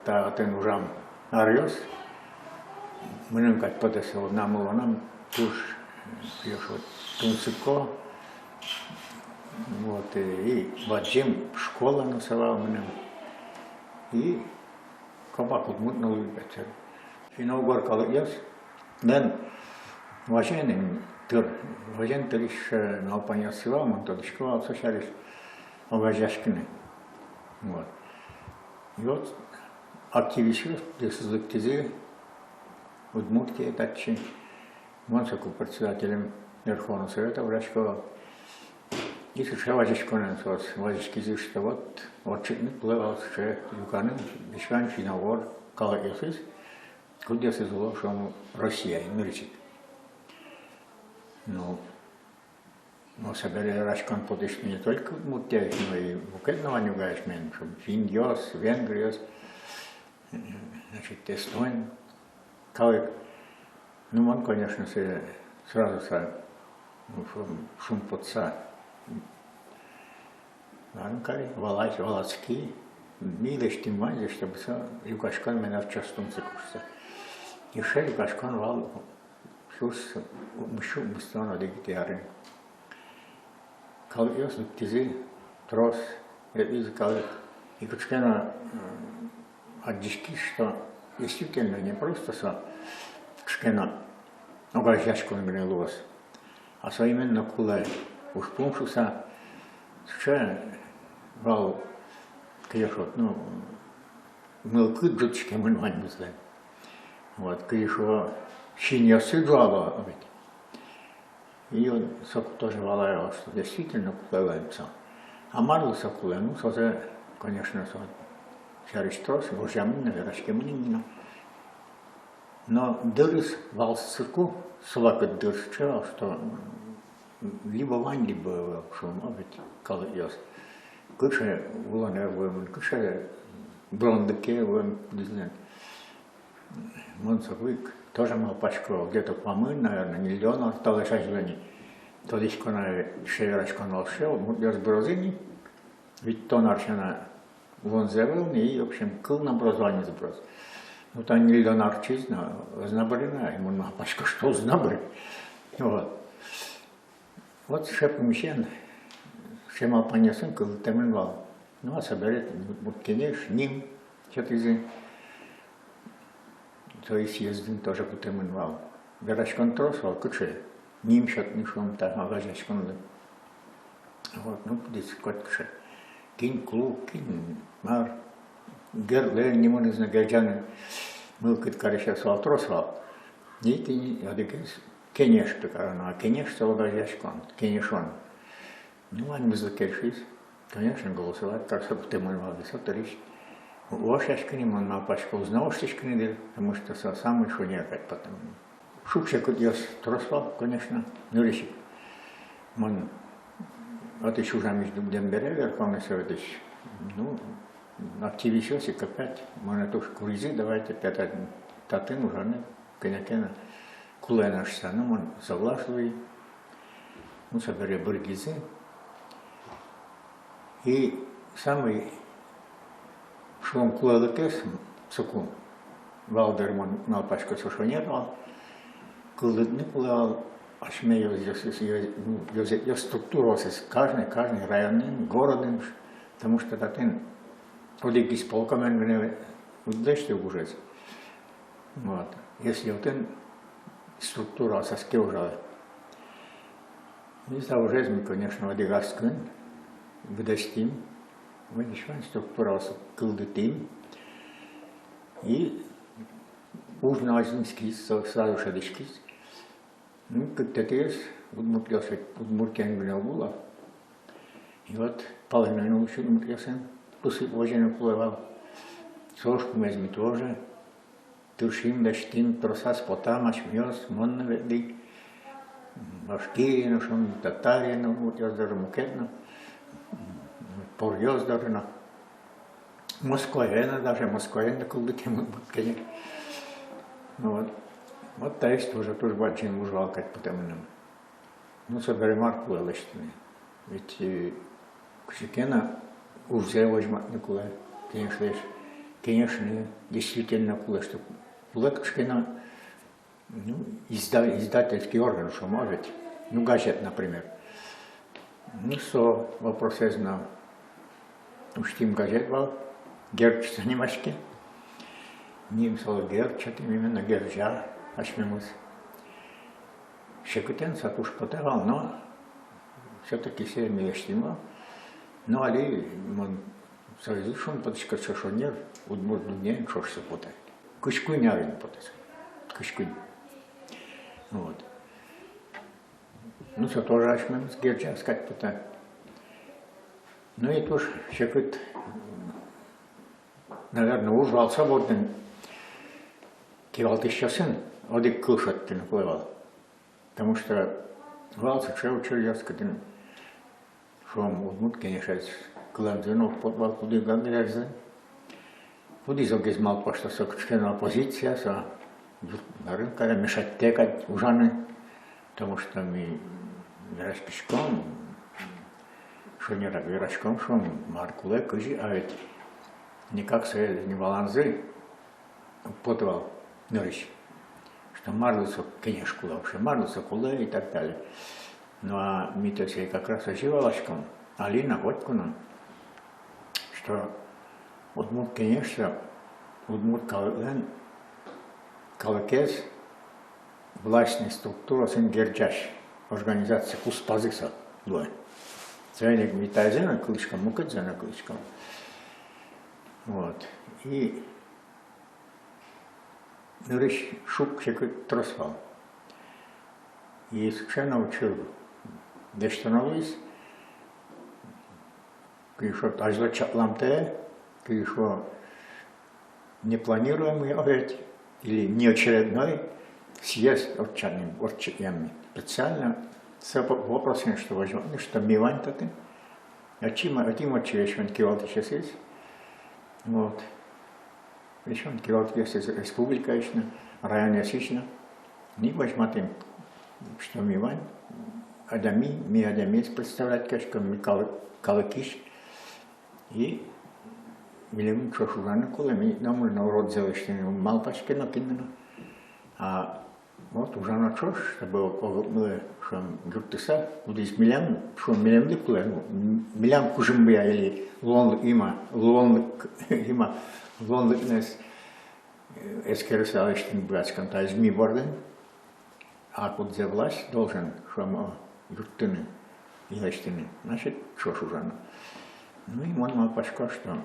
Taaten uram arjos, mõningaid põdesavad namulonam tuš пьешь тунцыко, вот, и Вадим школа называл меня, и кабак мутно любят. И на угоркал яс, ден важен тыриш на опаньясывал, он тот школа сошариш оважашкины, вот. И вот активистов, десятилетия, Удмуртии, Датчи, Монсаку председателем Верховного Совета Врачкова. И сейчас Вазишконен сос, Вазишки что вот очень плывал, что Юканин, Бишван, Чиновор, Калаесис, куда се зло, что Россия, мирчит. Но собирали Рашкон подышки не только Удмуртии, но и Букетного не угаешь, что Финдиос, Венгриос, значит, Эстония. Калык, ну он, конечно, сразу шум подца. Анкари, Валацкий, милость и мази, чтобы Юкашкан меня в частом цикушся. И ше Юкашкан вал, шус, мшу, мустано дегитярин. Калык яс, тизи, трос, из калык. И кучкана отдишки, что действительно не просто шкена, но гажашку не лос, а именно кулай. Уж помнишься, что вал кешот, ну мелкий джучки мы не знаем. Вот кешо шиня сыджала ведь. И он сок тоже валаял, что действительно кулаемся. А марло сокулай, ну созе, конечно, Шаристос, Божьямина, Верашкемнина. Но дырыс валсырку, слакот дырс чего, что либо вань, либо шум, а ведь калыяс. Кыше уланер воем, кыше брондыке воем, не знаю. Монсовик тоже мал пачку, где-то помын, наверное, миллион осталось жени. То лишь кона шеверашкон волшел, мудёс брозини, ведь то нарчана вон завел, и, в общем, кыл на образование запрос. Ну, там нельзя нарчить, но знабрина, ему на пачка что знабры. Вот. Вот шеп мещен, шема понесен, кыл теменвал. Ну, а соберет, кенеш, ним, что-то из то есть ездин тоже по теменвал. Верашкон тросвал, куче, ним что-то не шум, так, а важашкон. Вот, ну, здесь кот куче. Кин клуб, кин мар, герлер, не можно знать, герджаны, мылкает, короче, свалтросвал. И ты не, я дикий, кенеш, а кенеш, что лагажашкон, кенешон. Ну, они закершись, конечно, голосовать, как чтобы ты мой молодец, вот речь. Вашашкани, он на пачку узнал, что шкани, потому что сам еще не опять потом. Шукшек, я тросвал, конечно, ну, решит. Вот еще уже между Дембере, Верховный Совет, ну, активизировался опять, можно тоже куризы, давайте опять татын уже, не, конечно, кулай наш саном, он соглашивает, ну, собери бургизы. И самый шум кулалыкес, сукун, Валдерман Малпачка сушонервал, кулыдны кулал, Ашме я структурировался каждый районным, городом, потому что татен подойти с полками мне удачно уже. Вот. Если вот он структура соскеужала, и за уже мы, конечно, одигаскин, выдастим, выдашван структура кылдытим, и ужин один скис, сразу шадышкис. Ну, как-то есть, Удмуртиян была. И вот половину научил Удмуртиян, после вождения плывал. Сошку возьми тоже, тушим, дощтим, тросас, потам, шмёс, монна веди. Башкирия, шум, татария, Удмуртиян даже мукетна. Порьёс даже на. Москваена даже, Москваена, кулдыкем, конечно. Вот. Вот та есть тоже большим ужал, как потому. Ну, собери марку лещины. Ведь Кушикена уже возьмет Николай, конечно, конечно, действительно было, что Лэткшкина, ну, издательский орган, что может, ну, газет, например. Ну, что вопрос я знал. Уж тем газет был, герчится немашки. Ним сол герчатым именно герча, аж мимус. Шекутен сатуш потевал, но все-таки все мештимо. Но али, он союзшон подышка чашонер, удмурду не чашся потай. Кышкуй нярин потай. Кышкуй. Вот. Ну, что тоже аж мимус герча сказать потай. Ну и тоже шекут, наверное, ужал свободным. Кивал ты сейчас один кушать ты наплывал. Потому что валцы чего я сказал, что он конечно, клемзенов подвал куда гангрязен. Куда загизмал пошта сокчкина оппозиция, со на рынке мешать текать ужаны, потому что мы распишком, что не рабирашком, что маркуле кожи, а ведь никак свои не балансы подвал нырыш. Что марлицу книжку вообще, марлицу куле и так далее. Ну а мы-то все как раз оживалочком, Алина Водкуна, что удмурт, конечно, удмурт калакез, властная структура сын герджаш, организация куспазыса, дуа. Ценник митайзена клычком, мукадзена клычком. Вот. И Нырыш шук шекут тросвал. И совершенно учил. Да что становилось, что ажла чатламте, что непланируемый опять или неочередной съезд отчетными. Специально с вопросом, что возьмем, что мивань-то ты, а чем отчевешь, он кивал сейчас есть. Вот. Причем кивал есть республика еще, район ясично. Не возьмем, что мивань, ми адами представлять, конечно, ми калакиш. И милим чошураны кулы, ми намul народ zelıştığını mal başka nakimino. А вот уже на чош, чтобы мы что гуртыса, удис милям, что милям липуле, милям кужимбия или лон ликнес эскерсалыштын братском тазми борден, а куда за власть должен, что мы гуртыны, илыштыны, значит чош уже. Ну и он мал пашка, что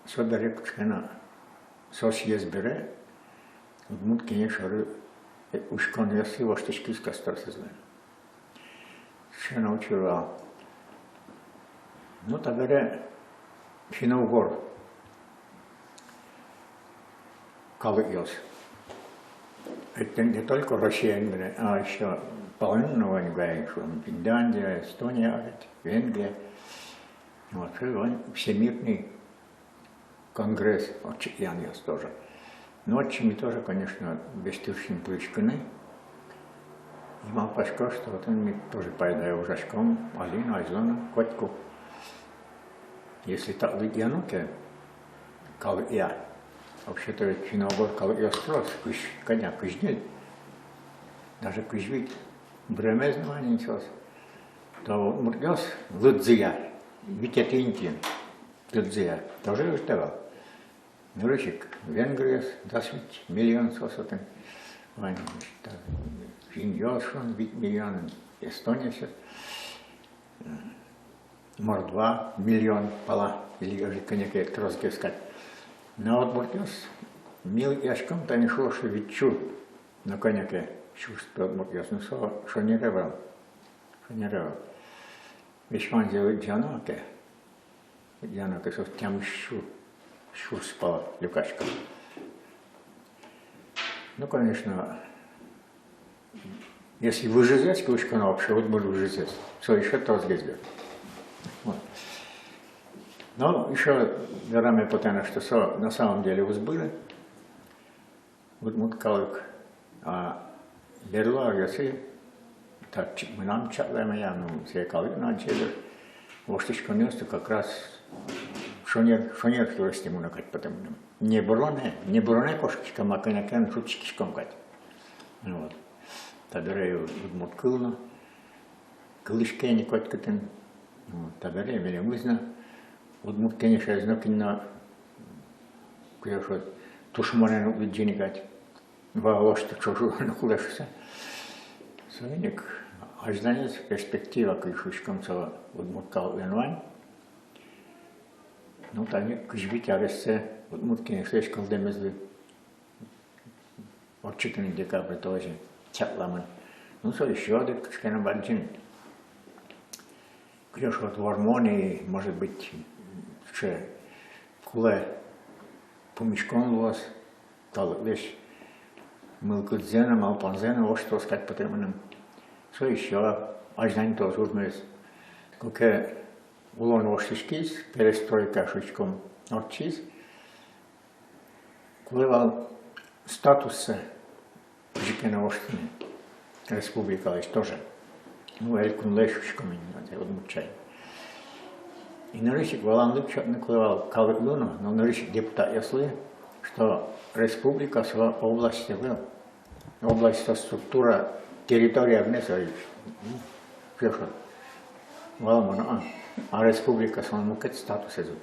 содарек чена сосьез бере, удмут конечно уж конверсии воштички с кастрасы знаю. Чена учила. Ну тогда Финно-Угор калыгился. Это не только Россия, а еще половина говорит, что Финляндия, Эстония, Венгрия. Вот, он всемирный конгресс, Яниас тоже. Ночами тоже, конечно, бестюшным плышканы. И мал пашко, что вот он мне тоже поедает ужашком, Алину, Айзону, Котку. Если так лидянуке, кал я, вообще-то ведь Финно-Угор кал я строс, коня кыжнель, даже кыжвить, бремезного не несёс, то мургёс лыдзия. Ведь это Индия, Тудзия, тоже уставал. Нурычик, Венгрия, 10 миллионов сосотен. Финьёшон, 8 миллионов, Эстония сейчас. Мордва, миллион пала, или уже коньяки, крозки сказать. Но вот мургёс, мил яшком, там шо, что витчу на коньяке, чувство мургёс, ну что не ревал, Вишман делает Джанаке, что там шур спала, Люкашка. Ну, конечно, если выжизать, кучка на вообще, вот буду выжизать, все еще то разглядел. Вот. Но еще дарами потому что на самом деле возбыли, вот муткалык, а лерла, если так, мы нам чатаем, я, ну, все калык начали, воштичка место как раз шонер турыстимуна кать потому. Не броне кошечка, маканякен шутчикишком кать. Вот. Таберею удмут кылно, кылышкени кать катен. Таберею велемызна, удмут кенеша знакинна, кuyошо тушманен уджини кать. Ваошты чужу нахулешься. Соник, ажданец перспектива кышушком цела удмуткал венвань. Ну, там кыжбить аресте, удмуткини шлешкал демезли. От 4 декабря тоже чатламан. Ну, со еще один кышкена баджин. Кuyошо от Вармонии, может быть, че куле помешкон лос, тал лишь мылкудзена, малпанзена, вот что сказать по-темным. Со еще, аждань тоже узмес. Коке улон воштишкис, перестройка шучком орчиз. Кулевал статуса жикена воштини. Республика лишь тоже. Ну, элькун лешушком именно, удмучай. И нарышик валандык шатны кулевал калыклуну, но нарышик депутат ясли, что республика своя область была. Область это структура, территория внесла. Пешо. Валамона, а республика своя мукет статус язык.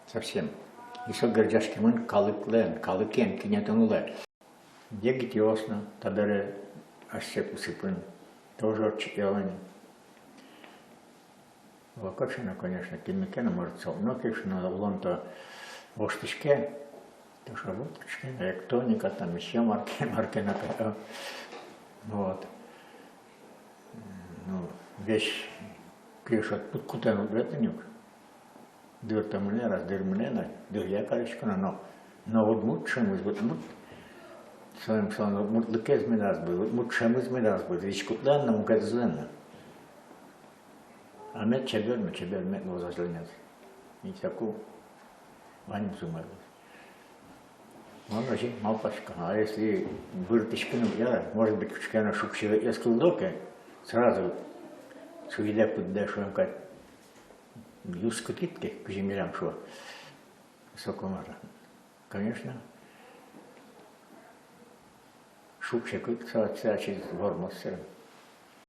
Совсем. И со гордяшки мын калыклен, калыкен, кинетонуле. Егит ясно, табере ашсеп усыпын. Тоже отчетелани. Локашина, конечно, кимикена может но кишно улон-то воштышке. То что вот, электроника, там еще марки например. Вот. Ну, вещь, пишет, куда ну ветенюк. Дыр там мне, раз дыр мне, дыр я, короче, но вот мучшим из вот мут. Своим словом, мут лыкез медас был, мучшим из медас был, ведь куда нам газленно. А мет чебер мет возажленец. И всякую ваню сумел. Он очень малпашка, а если выртышкину я, может быть, кучкана шукшила из колдоки, сразу суиля поддашиваем как юску китки к землям шо сокомара. Конечно, шукша кутца через вормос.